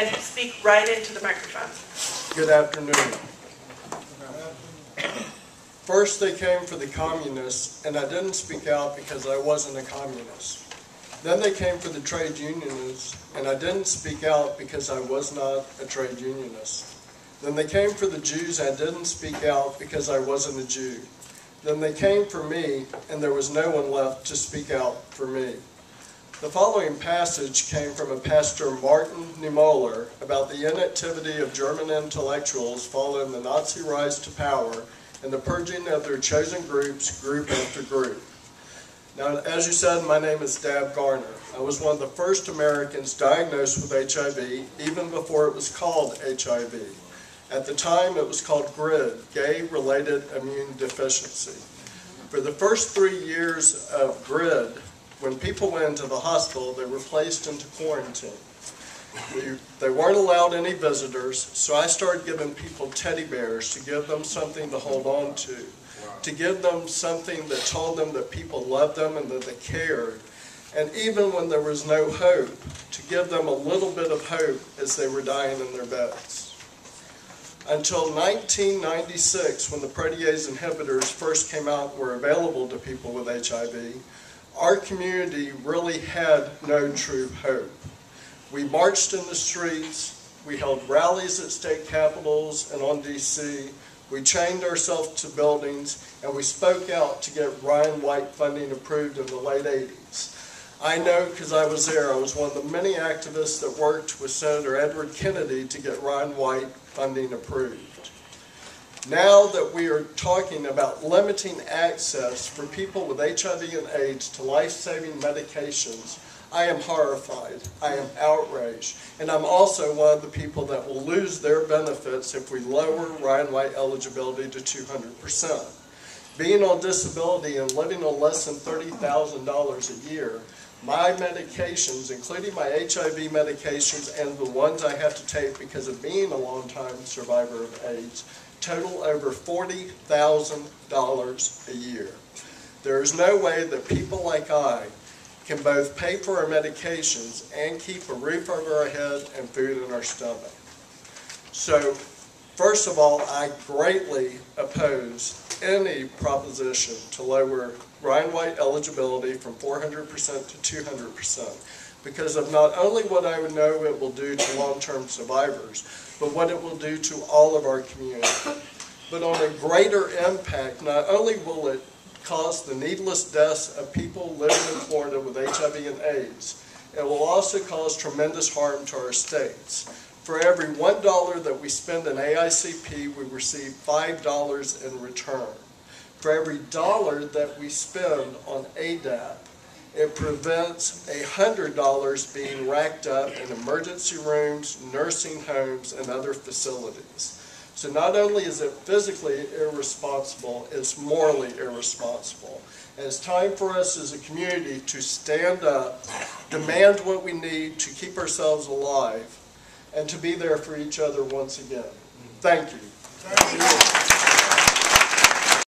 and speak right into the microphone. Good afternoon. First they came for the communists, and I didn't speak out because I wasn't a communist. Then they came for the trade unionists, and I didn't speak out because I was not a trade unionist. Then they came for the Jews, and I didn't speak out because I wasn't a Jew. Then they came for me, and there was no one left to speak out for me. The following passage came from a pastor, Martin Niemöller, about the inactivity of German intellectuals following the Nazi rise to power and the purging of their chosen groups, group after group. Now, as you said, my name is Dab Garner. I was one of the first Americans diagnosed with HIV, even before it was called HIV. At the time, it was called GRID, Gay-Related Immune Deficiency. For the first 3 years of GRID, when people went into the hospital, they were placed into quarantine. They weren't allowed any visitors, so I started giving people teddy bears to give them something to hold on to give them something that told them that people loved them and that they cared, and even when there was no hope, to give them a little bit of hope as they were dying in their beds. Until 1996, when the protease inhibitors first came out and were available to people with HIV, our community really had no true hope. We marched in the streets, we held rallies at state capitals and on DC, we chained ourselves to buildings, and we spoke out to get Ryan White funding approved in the late 80s. I know because I was there. I was one of the many activists that worked with Senator Edward Kennedy to get Ryan White funding approved. Now that we are talking about limiting access for people with HIV and AIDS to life-saving medications, I am horrified, I am outraged, and I'm also one of the people that will lose their benefits if we lower Ryan White eligibility to 200%. Being on disability and living on less than $30,000 a year, my medications, including my HIV medications and the ones I have to take because of being a long-time survivor of AIDS, total over $40,000 a year. There is no way that people like I can both pay for our medications and keep a roof over our head and food in our stomach. So, first of all, I greatly oppose any proposition to lower Ryan White eligibility from 400% to 200% because of not only what I would know it will do to long-term survivors, but what it will do to all of our community. But on a greater impact, not only will it cause the needless deaths of people living in Florida with HIV and AIDS, it will also cause tremendous harm to our states. For every $1 that we spend in AICP, we receive $5 in return. For every dollar that we spend on ADAP, it prevents $100 being racked up in emergency rooms, nursing homes, and other facilities. So not only is it physically irresponsible, it's morally irresponsible. And it's time for us as a community to stand up, demand what we need to keep ourselves alive, and to be there for each other once again. Thank you. Thank you.